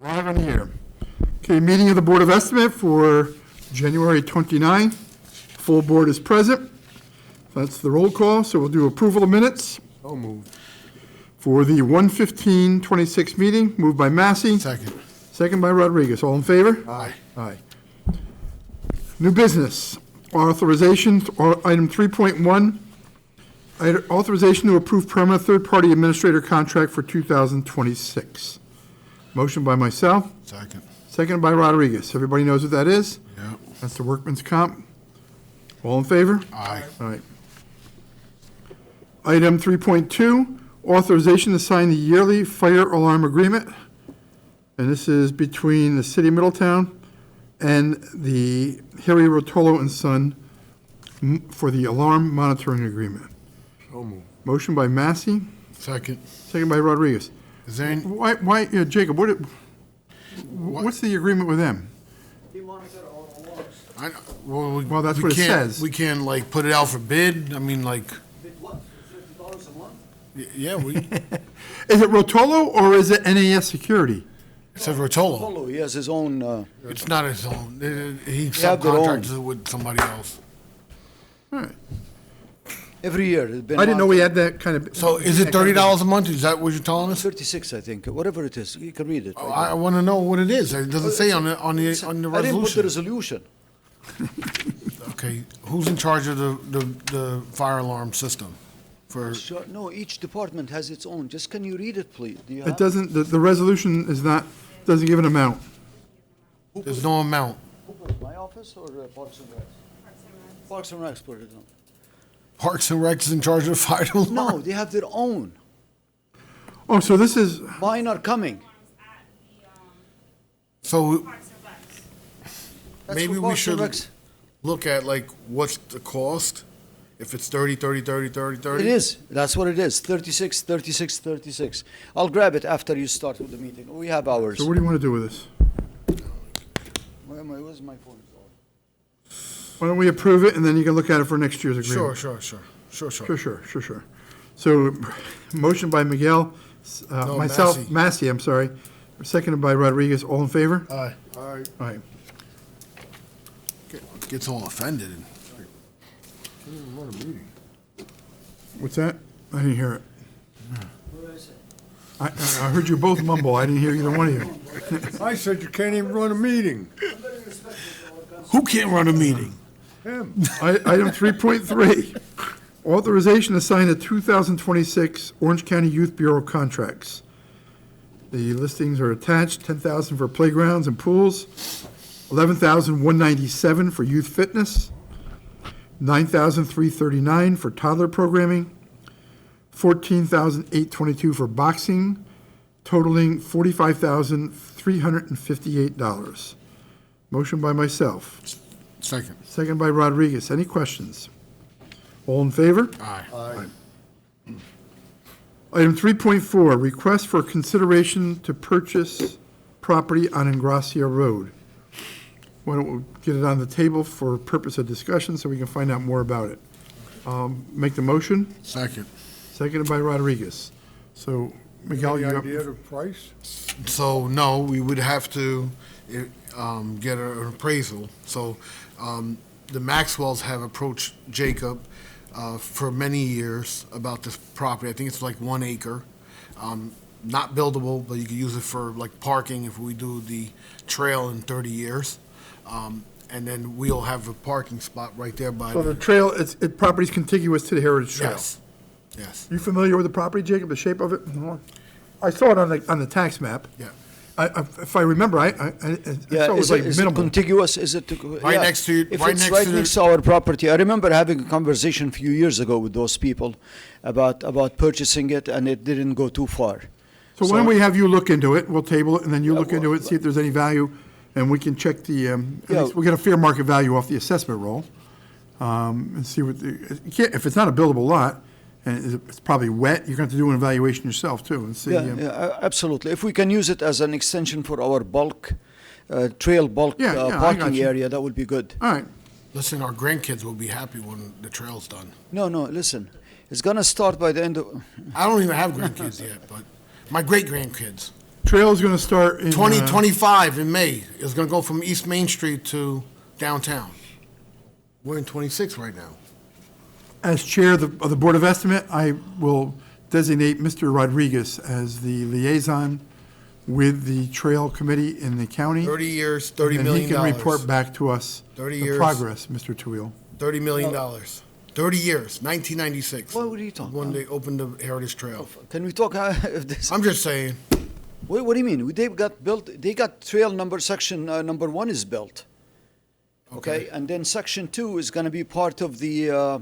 Live on here. Okay, meeting of the Board of Estimate for January 29. Full board is present. That's the roll call, so we'll do approval of minutes. So moved. For the 1/15/26 meeting, moved by Massey. Second. Second by Rodriguez. All in favor? Aye. Aye. New business, authorization, item 3.1, authorization to approve permanent third-party administrator contract for 2026. Motion by myself, Second. second by Rodriguez. Everybody knows what that is? Yep. That's the workman's comp. All in favor? Aye. All right. Item 3.2, authorization to sign the yearly fire alarm agreement. And this is between the city of Middletown and the Harry Rotolo and Son for the alarm monitoring agreement. So moved. Motion by Massey, Second. second by Rodriguez. Is there any, Why, Jacob, what's the agreement with them? Well, that's we what it can't- says. We can like put it out for bid? I mean, like, Bid what, $50 a month? yeah, we, Is it Rotolo or is it NAS Security? it says Rotolo. Polo, he has his own, It's not his own. He have their own. subcontracts it with somebody else. All right. every year. It's been I didn't know we had that kind of. So is it $30 a month? Is that what you're telling us? 36, I think, whatever it is, you can read it. Oh, I want to know what it is. It doesn't say on the I didn't put the resolution. resolution. Okay, who's in charge of the fire alarm system? For, Sure, no, each department has its own, just can you read it, please? Do you It have? doesn't, the resolution is not, doesn't give an amount. there's no amount. Who put it, my office or Parks and Recs? Parks and Recs put it on. Parks and Rec is in charge of the fire alarm? No, they have their own. Oh, so this is, Mine are coming. So That's maybe for we Parks and should Recs. look at like what's the cost? If it's 30, 30, 30, 30, 30? It is, that's what it is, 36, 36, 36. I'll grab it after you start with the meeting. We have ours. so what do you want to do with this? Where's my phone? Why don't we approve it and then you can look at it for next year's agreement? Sure. So, motion by Miguel, No, myself, Massey, I'm sorry, seconded by Rodriguez, all in favor? Aye. All right. Gets all offended. What's that? I didn't hear it. I heard you both mumble, I didn't hear either one of you. I said you can't even run a meeting. Who can't run a meeting? Him. Item 3.3, authorization to sign the 2026 Orange County Youth Bureau contracts. The listings are attached, $10,000 for playgrounds and pools, $11,197 for youth fitness, $9,339 for toddler programming, $14,822 for boxing, totaling $45,358. Motion by myself. Second. Second by Rodriguez. Any questions? All in favor? Aye. Item 3.4, request for consideration to purchase property on Ingracia Road. Why don't we get it on the table for purpose of discussion so we can find out more about it? Make the motion, Second. seconded by Rodriguez. So, Miguel, Any you up? idea of the price? So, no, we would have to get an appraisal. So, the Maxwells have approached Jacob for many years about this property. I think it's like 1 acre. Not buildable, but you could use it for like parking if we do the trail in 30 years. And then we'll have a parking spot right there by So the trail, property's contiguous to the Heritage Trail. Yes. You familiar with the property, Jacob, the shape of it? I saw it on the tax map. Yeah. If I remember, I saw it Yeah, was is like it minimal. contiguous, is it? Right yeah. next to- If right it's next right to the- next to our property, I remember having a conversation a few years ago with those people about purchasing it, and it didn't go too far. So why don't we have you look into it, we'll table it, and then you Yeah, look into it, see if there's any value, and we can check the, at Yeah. least we'll get a fair market value off the assessment roll, and see what, if it's not a buildable lot, and it's probably wet, you're going to have to do an evaluation yourself, too, and see. Yeah, absolutely. If we can use it as an extension for our bulk, trail bulk Yeah, I got parking you. area, that would be good. All right, Listen, our grandkids will be happy when the trail's done. No, listen, it's gonna start by the end of, I don't even have grandkids yet, but my great-grandkids. Trail is going to start in... 2025 in May. It's gonna go from East Main Street to downtown. We're in 26 right now. As chair of the Board of Estimate, I will designate Mr. Rodriguez as the liaison with the Trail Committee in the county. 30 years, $30 And million. he can report back to us 30 the years. progress, Mr. Tawil. $30 million. 30 years, 1996. What are you talking When about? they opened the Heritage Trail. Can we talk if this? I'm just saying, What do you mean? They got built. They got trail number section number 1 is built. Okay, and then section 2 is going to be part of the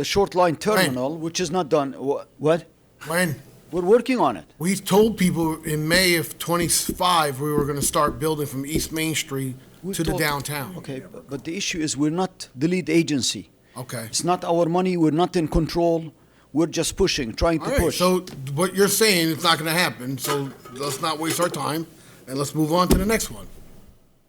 short line terminal, which is not done. What? when We're working on it. we told people in May of 25, we were gonna start building from East Main Street We've to the told- downtown. Okay, but the issue is we're not the lead agency. Okay. It's not our money. We're not in control. We're just pushing, trying All to right, push. so what you're saying is not gonna happen, so let's not waste our time, and let's move on to the next one.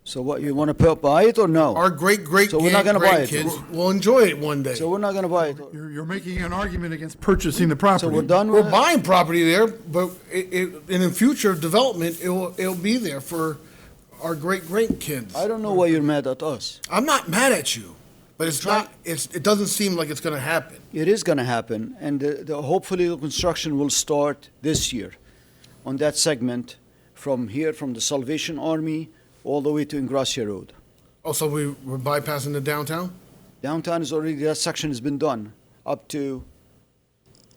So what, you want to buy it or no? Our great So we're not gonna buy it. grandkids will enjoy it one day. So we're not going to buy it. You're making an argument against purchasing the property. So we're done We're with it? buying property there, but in the future development, it'll be there for our great-grandkids. I don't know why you're mad at us. I'm not mad at you, but it doesn't seem like it's gonna happen. It is going to happen, and hopefully the construction will start this year on that segment from here, from the Salvation Army, all the way to Ingracia Road. Oh, so we're bypassing the downtown? Downtown is already, that section has been done, up to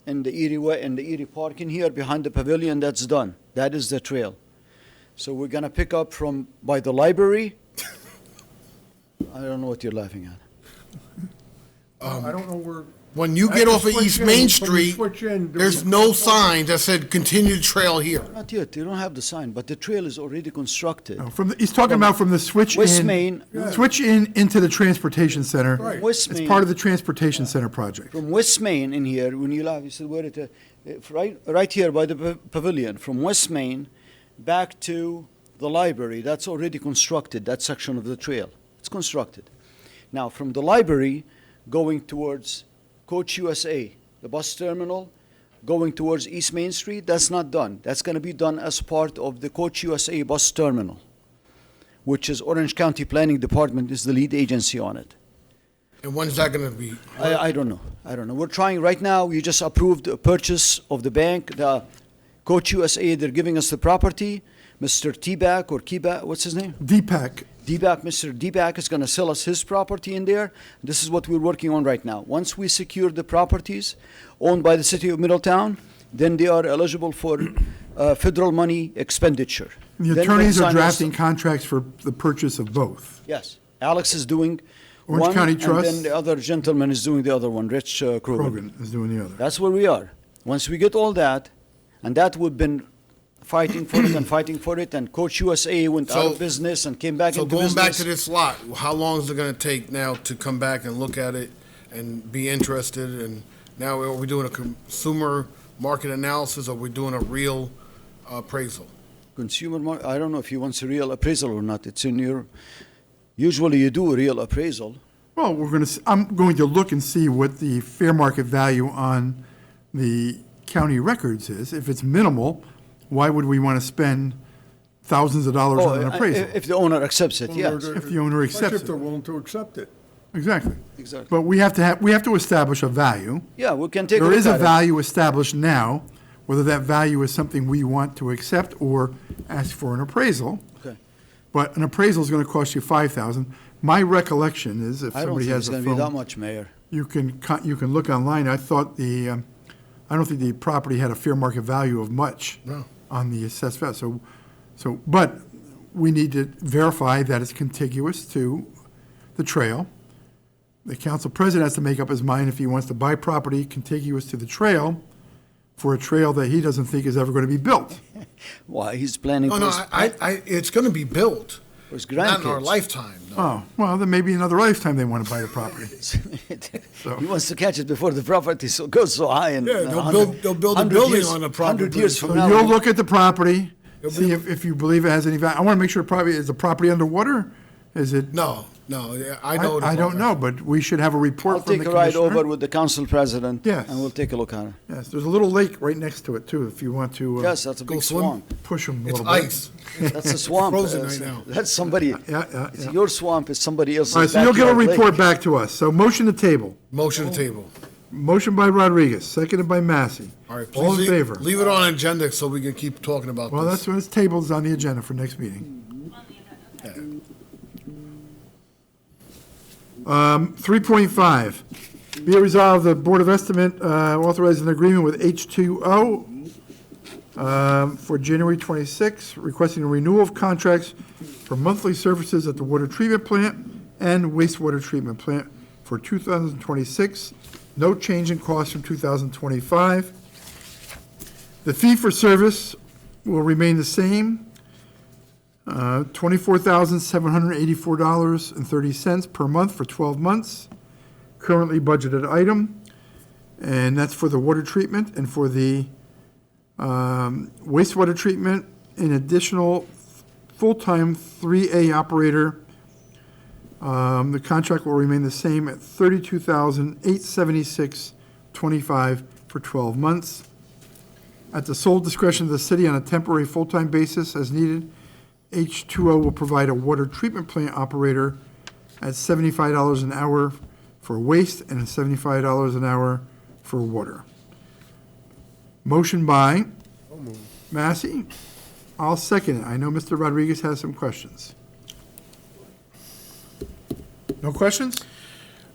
in the Erie way, in the Erie parking here behind the pavilion, that's done. That is the trail. So we're going to pick up from by the library. I don't know what you're laughing at. I don't know where. When you I get have to off of switch East in. Main When you Street, switch in, there's no sign that said continued trail here. Not yet. You don't have the sign, but the trail is already constructed. No, he's talking about from the switch West in. Main. Switch in into the transportation center. Right. West It's Main. part of the transportation center project. From West Main in here, when you laugh, you said, where it, right here by the pavilion, from West Main back to the library, that's already constructed, that section of the trail. It's constructed. Now, from the library, going towards Coach USA, the bus terminal, going towards East Main Street, that's not done. That's going to be done as part of the Coach USA bus terminal, which is Orange County Planning Department is the lead agency on it. And when's that gonna be? I don't know. I don't know. We're trying right now. We just approved a purchase of the bank. The Coach USA, they're giving us the property. Mr. T-Back or Keyback, what's his name? DPAC. D-Back, Mr. D-Back is going to sell us his property in there. This is what we're working on right now. Once we secure the properties owned by the city of Middletown, then they are eligible for federal money expenditure. The Then attorneys they'll are sign us- drafting contracts for the purchase of both. Yes. Alex is doing Orange one, County and Trust. then the other gentleman is doing the other one, Rich Krogan. Krogan is doing the other. That's where we are. Once we get all that, and that we've been fighting for it and fighting for it, and Coach USA went out So- of business and came back So into going business. back to this lot, how long is it gonna take now to come back and look at it and be interested? And now are we doing a consumer market analysis, or are we doing a real appraisal? I don't know if he wants a real appraisal or not. It's in your, usually you do a real appraisal. Well, I'm going to look and see what the fair market value on the county records is. If it's minimal, why would we want to spend thousands of dollars on an appraisal? If the owner accepts it, yes. If the owner accepts Especially if it. they're willing to accept it. Exactly. Exactly. But we have to establish a value. Yeah, we can take a There look is a at it. value established now, whether that value is something we want to accept or ask for an appraisal. Okay. But an appraisal is going to cost you $5,000. My recollection is, if I don't somebody think it's has a going to be that phone, much, Mayor. you can look online. I thought I don't think the property had a fair market value of much No. on the assessed value. But we need to verify that it's contiguous to the trail. The council president has to make up his mind if he wants to buy property contiguous to the trail for a trail that he doesn't think is ever going to be built. Why, he's planning No, for no, his, it's gonna be built, for his not in our grandkids. lifetime, no. Oh, well, then maybe another lifetime they want to buy the property. He wants to catch it before the property goes so high. And Yeah, they'll build a 100 building years- on the 100 property. years from So now. you'll look at the property, It'll see be- if you believe it has any value. I want to make sure is the property underwater? Is it? No, No, yeah, I know. I don't know, but we should have a report I'll from the take a commissioner. ride over with the council president. Yes. And we'll take a look at it. Yes, there's a little lake right next to it, too, if you want to Yes, that's a Go big swim. swamp. push them a It's little bit. ice. That's a swamp. Frozen That's- right now. That's somebody, Yeah. it's your swamp is somebody else's All right, so you'll get a backyard lake. report back to us. So motion to table. Motion to table. Motion by Rodriguez, seconded by Massey. All right, All in please favor? leave it on agenda so we can keep talking about Well, that's this. when it's tabled on the agenda for next meeting. 3.5, be it resolved, the Board of Estimate authorizes an agreement with H2O for January 26, requesting a renewal of contracts for monthly services at the water treatment plant and wastewater treatment plant for 2026. No change in cost from 2025. The fee for service will remain the same, $24,784.30 per month for 12 months, currently budgeted item, and that's for the water treatment. And for the wastewater treatment, an additional full-time 3A operator, the contract will remain the same at $32,876.25 for 12 months. At the sole discretion of the city on a temporary full-time basis as needed, H2O will provide a water treatment plant operator at $75 an hour for waste and $75 an hour for water. Motion by Massey. I'll second it. I know Mr. Rodriguez has some questions. No questions?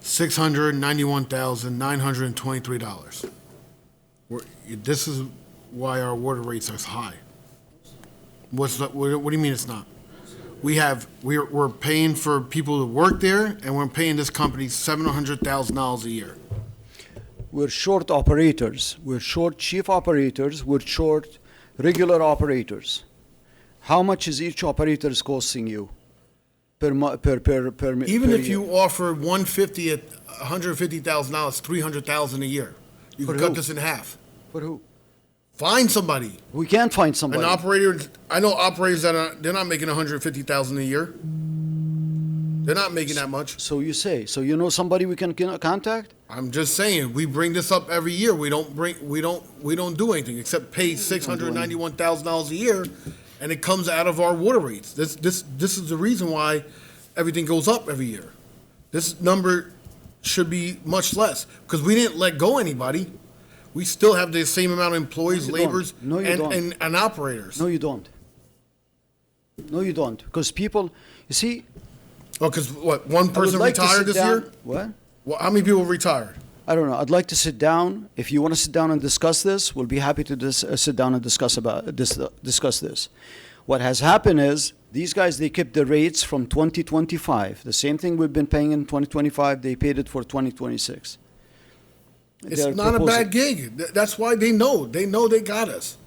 $691,923. This is why our water rates are high. What do you mean it's not? We're paying for people to work there, and we're paying this company $700,000 a year. We're short operators. We're short chief operators. We're short regular operators. How much is each operator is costing you per Even if year? you offer 150 at $150,000, $300,000 a year, you For can who? cut this in half. For who? Find somebody. We can't find An somebody. operator, I know operators they're not making $150,000 a year. They're not making that much. So you say. So you know somebody we can contact? I'm just saying, we bring this up every year. We don't do anything except pay $691,000 a year, and it comes out of our water rates. This is the reason why everything goes up every year. This number should be much less, because we didn't let go anybody. We still have the same amount of employees, No, you don't. laborers, No, you don't. and operators. No, you don't. No, you don't. Because people, you see, Oh, because what, one I would person like to retired sit this down- year? What? Well, how many people retired? I don't know. I'd like to sit down. If you want to sit down and discuss this, we'll be happy to sit down and discuss this. What has happened is these guys, they kept the rates from 2025. The same thing we've been paying in 2025, they paid it for 2026. It's They're not a proposing- bad gig. That's why they know. They know they got us.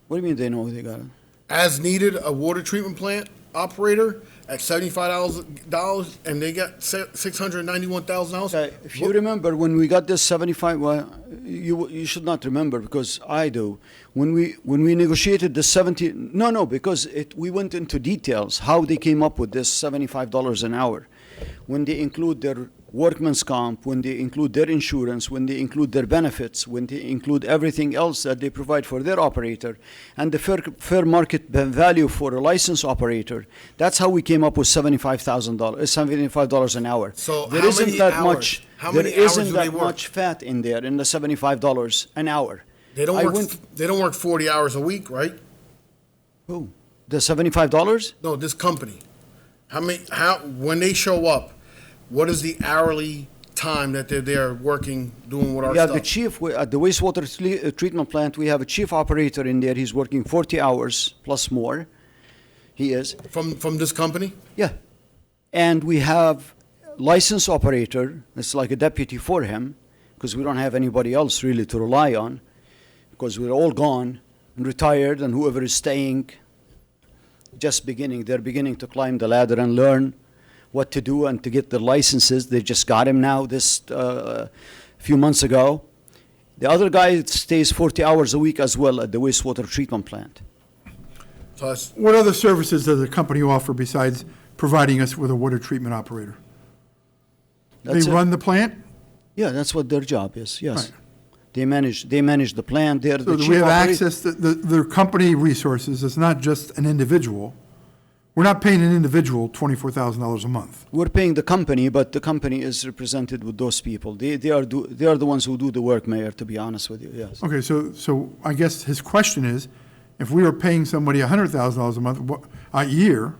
What do you mean they know they got it? As needed, a water treatment plant operator at $75, and they got $691,000. Okay, if you remember when we got this 75, well, you should not remember because I do. When we negotiated the 70, no, because we went into details how they came up with this $75 an hour. When they include their workman's comp, when they include their insurance, when they include their benefits, when they include everything else that they provide for their operator, and the fair market value for a licensed operator, that's how we came up with $75 an hour. So there how isn't many that hours? much. How There many hours isn't do that they work? much fat in there in the $75 an hour. They don't I work. went- They don't work 40 hours a week, right? Who? The $75? No, this company. When they show up, what is the hourly time that they're there working, doing what our We have stuff? the chief at the wastewater treatment plant. We have a chief operator in there. He's working 40 hours plus more. He is. From this company? Yeah. And we have licensed operator. It's like a deputy for him because we don't have anybody else really to rely on because we're all gone and retired, and whoever is staying they're beginning to climb the ladder and learn what to do and to get their licenses. They just got him now this few months ago. The other guy stays 40 hours a week as well at the wastewater treatment plant. So that's, What other services does the company offer besides providing us with a water treatment operator? They That's it. run the plant? Yeah, that's what their job is, yes. Right. They manage the plant, they're So the do chief we have operator. access to their company resources? It's not just an individual. We're not paying an individual $24,000 a month. We're paying the company, but the company is represented with those people. They are the ones who do the work, Mayor, to be honest with you, yes. Okay, so I guess his question is, if we were paying somebody $100,000 a month, a year,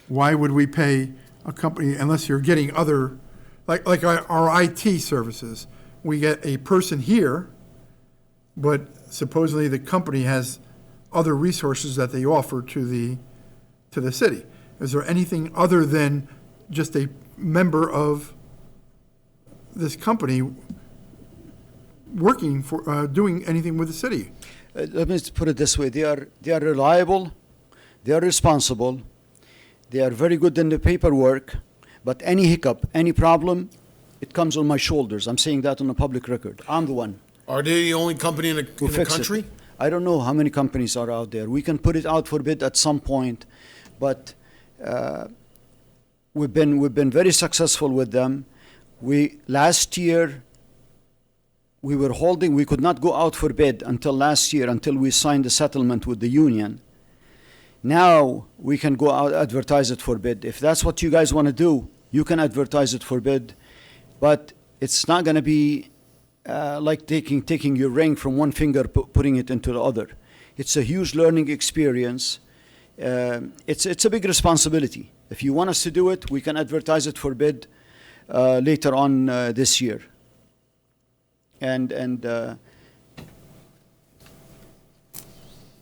why would we pay a company unless you're getting other, like our IT services? We get a person here, but supposedly the company has other resources that they offer to the city. Is there anything other than just a member of this company working for, doing anything with the city? Let me put it this way, they are reliable, they are responsible, they are very good in the paperwork, but any hiccup, any problem, it comes on my shoulders. I'm saying that on the public record. I'm the one Are they the only company in the, who in the fixes country? it. I don't know how many companies are out there. We can put it out for bid at some point, but we've been very successful with them. Last year, we could not go out for bid until last year, until we signed the settlement with the union. Now we can go out, advertise it for bid. If that's what you guys want to do, you can advertise it for bid, but it's not going to be like taking your ring from one finger, putting it into the other. It's a huge learning experience. It's a big responsibility. If you want us to do it, we can advertise it for bid later on this year. And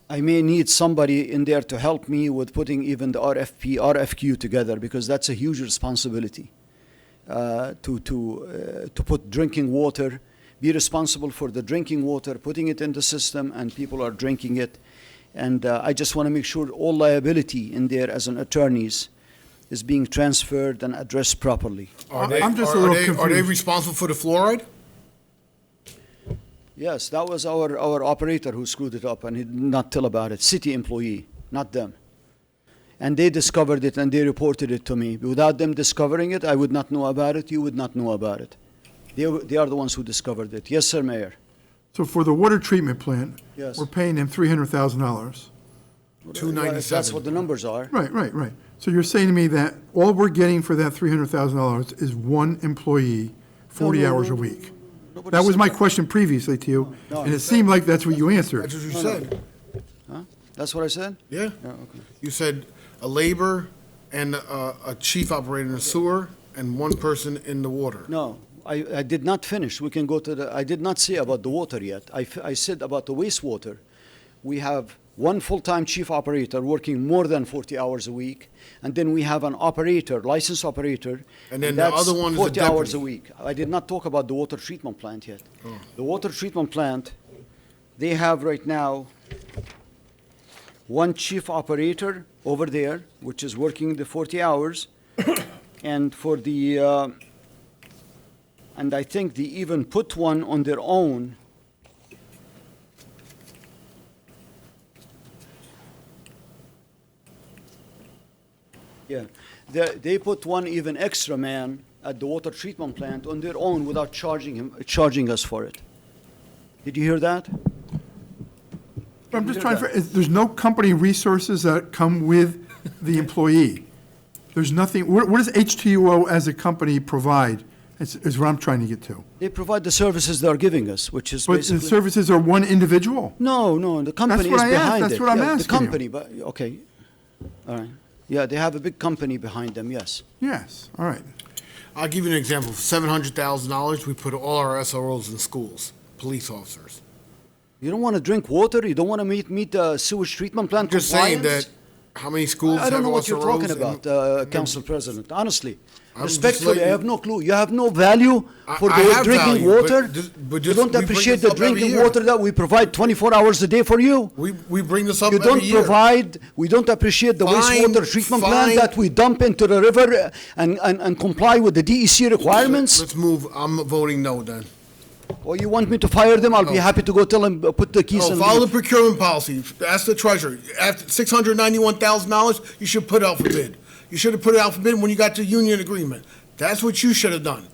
I may need somebody in there to help me with putting even the RFQ together, because that's a huge responsibility. To put drinking water, be responsible for the drinking water, putting it in the system, and people are drinking it. And I just want to make sure all liability in there as an attorneys is being transferred and addressed properly. I'm just a little Are they confused. responsible for the fluoride? Yes, that was our operator who screwed it up, and he did not tell about it. City employee, not them. And they discovered it, and they reported it to me. Without them discovering it, I would not know about it. You would not know about it. They are the ones who discovered it. Yes, sir, Mayor. So for the water treatment plant, Yes. we're paying them $300,000. If that's what the numbers are. Right. So you're saying to me that all we're getting for that $300,000 is one employee, 40 No, hours a no, week? Nobody That was said my question previously to you, No, and it seemed like that's what you answered. That's what you said. Huh? That's what I said? Yeah. Yeah, okay. You said a labor and a chief operator in the sewer and one person in the water. No, I did not finish. We can go to I did not say about the water yet. I said about the wastewater. We have one full-time chief operator working more than 40 hours a week, and then we have an operator, licensed operator, And then that's the other one is a 40 hours a deputy. week. I did not talk about the water treatment plant yet. Oh. The water treatment plant, they have right now one chief operator over there, which is working the 40 hours, and for the and I think they even put one on their own. Yeah, they put one even extra man at the water treatment plant on their own without charging us for it. Did you hear that? I'm just trying to, there's no company resources that come with the employee. There's nothing, what does H2O as a company provide, is what I'm trying to get to. They provide the services they're giving us, which is But the basically. services are one individual? No, the company what is I asked. behind That's it. what I'm Yeah, asking The you. company, but, okay, all right. Yeah, they have a big company behind them, yes. Yes, all right. I'll give you an example. For $700,000, we put all our SROs in schools, police officers. You don't want to drink water? You don't want to meet the sewage treatment plant Just saying compliance? that, how many schools I have don't know what SROs? you're talking and- about, Council President, honestly. I'm just Respectfully, I letting have no clue. You have no value for I the have drinking value, but water? just- but You just- don't we bring appreciate this the up every drinking year. water that we provide 24 hours a day for you? We bring this up You every don't year. we don't appreciate the Fine, wastewater treatment plant fine. that we dump into the river and comply with the DEC requirements? Let's move. I'm voting no then. Or you want me to fire them? I'll be No. happy to go tell them, put the keys Oh, in. follow the procurement policy. Ask the treasurer. After $691,000, you should put it out for bid. You should have put it out for bid when you got the union agreement. That's what you should have done.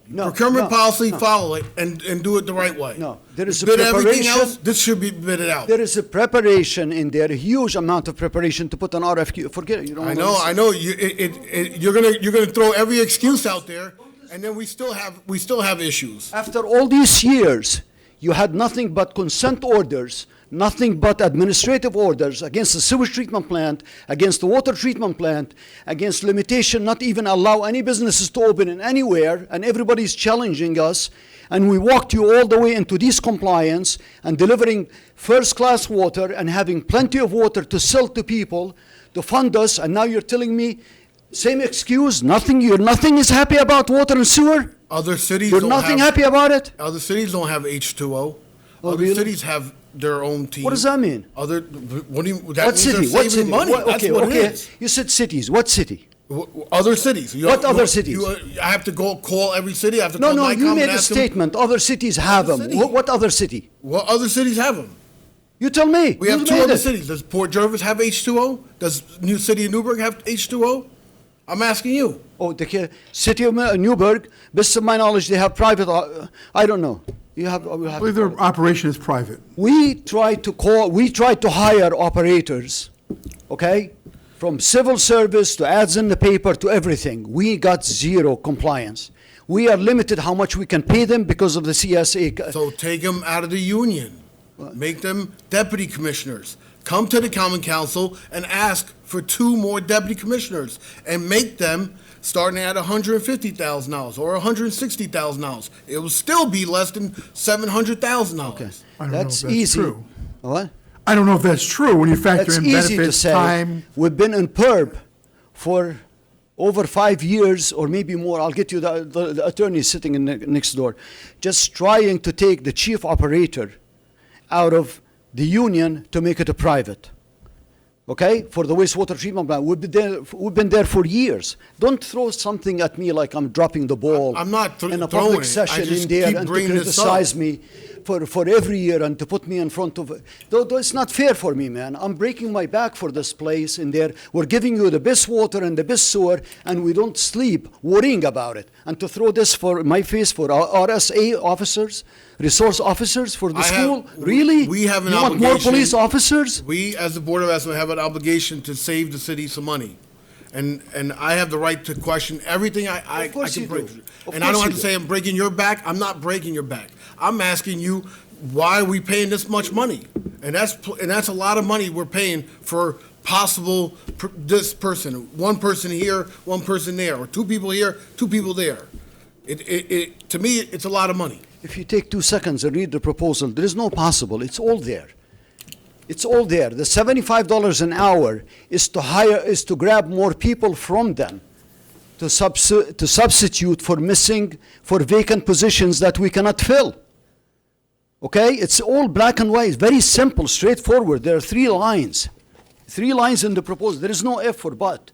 No, Procurement no, policy, no. follow it, and do it the right way. No, there is a Bid everything preparation. else, this should be bidded out. There is a preparation in there, a huge amount of preparation to put an RFQ. Forget it. You don't I wanna know, listen. I know, you're gonna throw every excuse out there, and then we still have issues. After all these years, you had nothing but consent orders, nothing but administrative orders against the sewage treatment plant, against the water treatment plant, against limitation, not even allow any businesses to open in anywhere, and everybody's challenging us. And we walked you all the way into this compliance and delivering first-class water and having plenty of water to sell to people, to fund us, and now you're telling me, same excuse, nothing is happy about water and sewer? Other cities You're don't nothing have, happy about it? other cities don't have H2O. Oh, Other really? cities have their own team. What does that mean? What do you, that What means city? they're What saving city? money. That's okay, what okay. it is. You said cities. What city? Other cities. What other cities? I have to go call every city. I have to No, call no, NICOM you and made a ask them, statement. Other cities have Other them. city. What other city? what other cities have them. You tell me. We have You two made other it. cities. Does Port Jervis have H2O? Does New City of Newburgh have H2O? I'm asking you. Oh, the city of Newburgh, best of my knowledge, they have private, I don't know. You have, we'll I have believe to their operation is private. we tried to hire operators, okay? From civil service to ads in the paper to everything. We got zero compliance. We are limited how much we can pay them because of the CSA. So take them out of the union. Make them deputy commissioners. Come to the Common Council and ask for 2 more deputy commissioners and make them starting at $150,000 or $160,000. It will still be less than $700,000. Okay. I don't know if That's that's easy. true. What? I don't know if that's true when you factor That's in easy to benefits, say. time. We've been in PERB for over 5 years or maybe more. I'll get you the attorney sitting in next door. Just trying to take the chief operator out of the union to make it a private. Okay? For the wastewater treatment plant. We've been there for years. Don't throw something at me like I'm dropping the ball I'm not in a throwing public it. I session just in there keep and to bringing this up. criticize me for every year and to put me in front of though it's not fair for me, man. I'm breaking my back for this place in there. We're giving you the best water and the best sewer and we don't sleep worrying about it. And to throw this for my face for our RSA officers, resource officers for the I have- school? Really? we have an You want more obligation- police officers? We, as the Board of Estimate, have an obligation to save the city some money. And I have the right to question everything I Of course can you break. do. Of And I don't course have you to do. say I'm breaking your back. I'm not breaking your back. I'm asking you, why are we paying this much money? And that's a lot of money we're paying for possible, this person, one person here, one person there, or 2 people here, 2 people there. To me, it's a lot of money. If you take 2 seconds and read the proposal, there is no possible. It's all there. It's all there. The $75 an hour is to grab more people from them to substitute for vacant positions that we cannot fill. Okay? It's all black and white. Very simple, straightforward. There are 3 lines. 3 lines in the proposal. There is no if or but.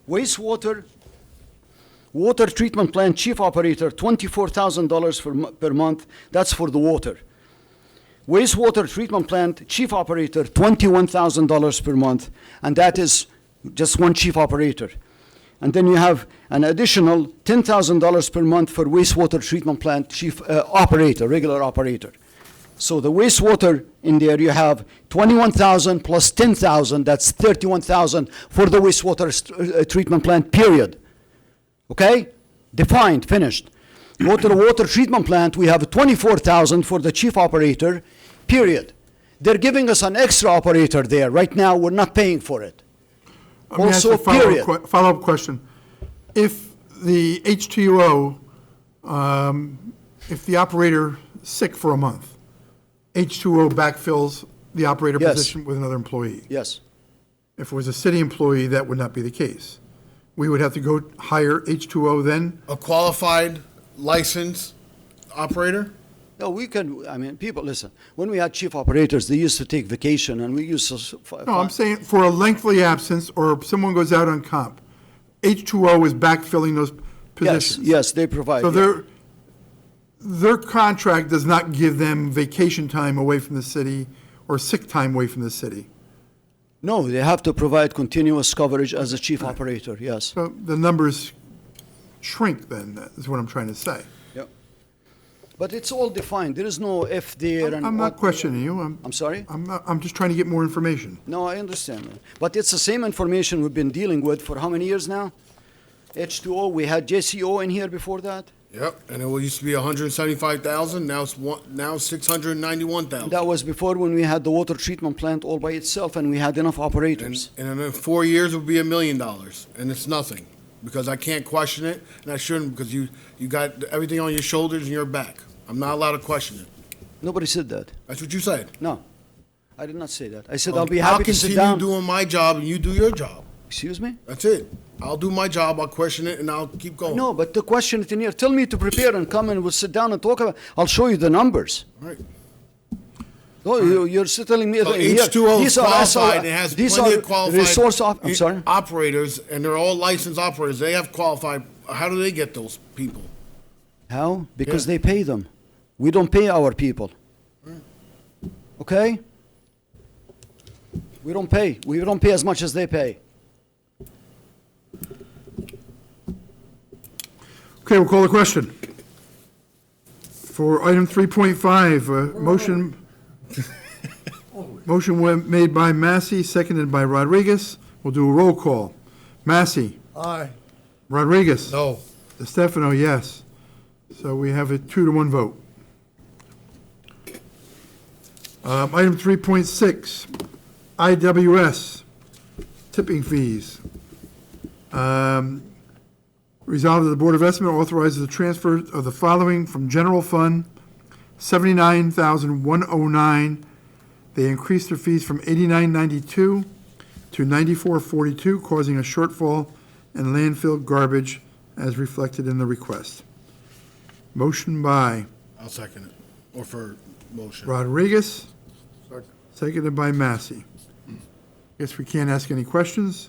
Wastewater Water treatment plant chief operator, $24,000 per month. That's for the water. Wastewater treatment plant chief operator, $21,000 per month, and that is just one chief operator. And then you have an additional $10,000 per month for wastewater treatment plant chief operator, regular operator. So the wastewater in there, you have $21,000 plus $10,000, that's $31,000 for the wastewater treatment plant, period. Okay? Defined, finished. Go to the water treatment plant, we have $24,000 for the chief operator, period. They're giving us an extra operator there. Right now, we're not paying for it. Let me ask you Also, a period. follow-up question. If the H2O, if the operator sick for a month, H2O backfills the operator Yes. position with another employee. Yes. If it was a city employee, that would not be the case. We would have to go hire H2O then? A qualified, licensed operator? No, we can, I mean, people, listen, when we had chief operators, they used to take vacation and we used to. No, I'm saying for a lengthy absence, or if someone goes out on comp, H2O is backfilling those Yes, positions. yes, they provide. So yeah. their contract does not give them vacation time away from the city or sick time away from the city. No, they have to provide continuous coverage as a chief operator, yes. So the numbers shrink then, is what I'm trying to say. Yep. But it's all defined. There is no if there and I'm not what- questioning you. I'm sorry? I'm just trying to get more information. No, I understand that. But it's the same information we've been dealing with for how many years now? H2O, we had JCO in here before that. Yep, and it used to be 175,000, now 691,000. That was before when we had the water treatment plant all by itself and we had enough operators. And in 4 years, it would be $1 million, and it's nothing, because I can't question it, and I shouldn't, because you got everything on your shoulders and your back. I'm not allowed to question it. Nobody said that. That's what you said. No, I did not say that. I said I'll be happy I'll to sit continue down. doing my job, and you do your job. Excuse me? That's it. I'll do my job, I'll question it, and I'll keep going. No, but the question it in here, tell me to prepare and come and we'll sit down and talk about, I'll show you the numbers. All right. Oh, you're still telling me. So here, H2O is these are qualified, it has these plenty are of qualified. resource I'm sorry? Operators, and they're all licensed operators, they have qualified, how do they get those people? How? Because Yeah. they pay them. We don't pay our people. Okay? We don't pay. We don't pay as much as they pay. Okay, we'll call the question. For item 3.5, motion made by Massey, seconded by Rodriguez. We'll do a roll call. Massey, Aye. Rodriguez. No. DeStefano, yes. So we have a 2-to-1 vote. Item 3.6, IWS, tipping fees. Resolved that the Board of Estimate authorizes the transfer of the following from General Fund, $79,109. They increased their fees from $89.92 to $94.42, causing a shortfall in landfill garbage as reflected in the request. Motion by I'll second it, or for motion. Rodriguez, Second. seconded by Massey. Guess we can't ask any questions,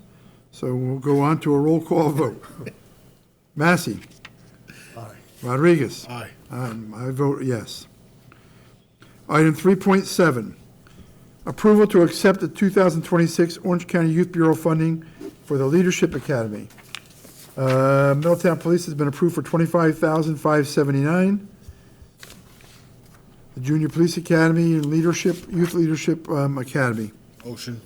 so we'll go on to a roll call vote. Massey. Aye. Rodriguez. Aye. I vote yes. Item 3.7, approval to accept the 2026 Orange County Youth Bureau funding for the Leadership Academy. Middletown Police has been approved for $25,579. The Junior Police Academy and Youth Leadership Academy. Motion.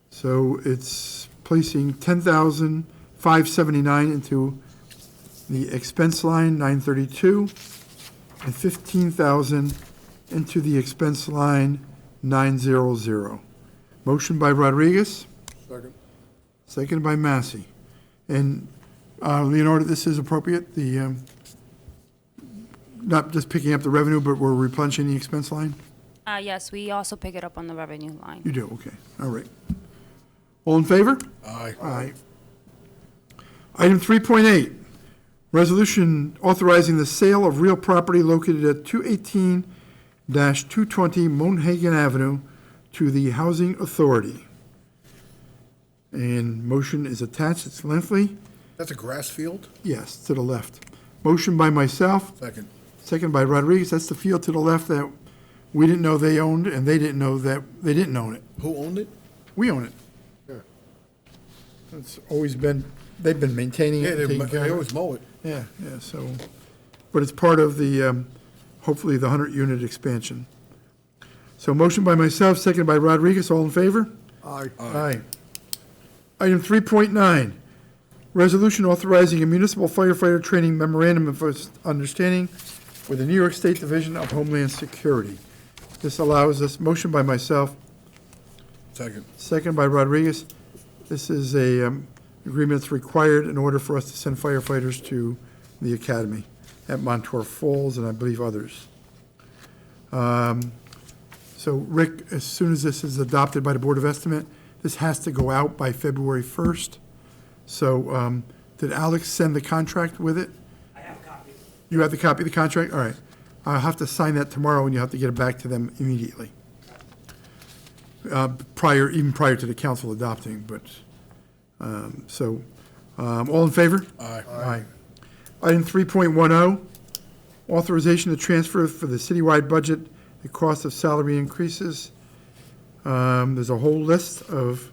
So it's placing $10,579 into the expense line 932 and $15,000 into the expense line 900. Motion by Rodriguez, Second. seconded by Massey. And Leonardo, this is appropriate, the, not just picking up the revenue, but we're replenishing the expense line? Yes, we also pick it up on the revenue line. You do, okay, all right. All in favor? Aye. Aye. Item 3.8, resolution authorizing the sale of real property located at 218-220 Monhagan Avenue to the Housing Authority. And motion is attached, it's lengthy. That's a grass field? Yes, to the left. Motion by myself, Second. second by Rodriguez. That's the field to the left that we didn't know they owned, and they didn't know that they didn't own it. Who owned it? We own it. Yeah. It's always been, they've been maintaining Yeah, it, and taking care they of it. always mow it. Yeah, so, but it's part of the, hopefully, the 100-unit expansion. So motion by myself, seconded by Rodriguez. All in favor? Aye. Aye. Item 3.9, resolution authorizing a municipal firefighter training memorandum of understanding with the New York State Division of Homeland Security. This allows us, motion by myself, Second. second by Rodriguez. This is a agreement that's required in order for us to send firefighters to the academy at Montour Falls and I believe others. So Rick, as soon as this is adopted by the Board of Estimate, this has to go out by February 1st. So did Alex send the contract with it? I have a copy. You have the copy of the contract? All right. I'll have to sign that tomorrow, and you'll have to get it back to them immediately. Even prior to the council adopting, but, all in favor? Aye. Aye. Item 3.10, authorization to transfer for the citywide budget the cost of salary increases. There's a whole list of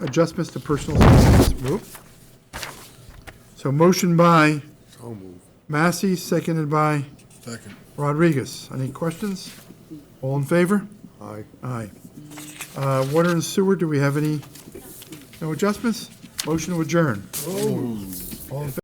adjustments to personal services. Whoop. So motion by So moved. Massey, seconded by Second. Rodriguez. Any questions? All in favor? Aye. Aye. Water and sewer, do we have any, no adjustments? Motion to adjourn. All in favor?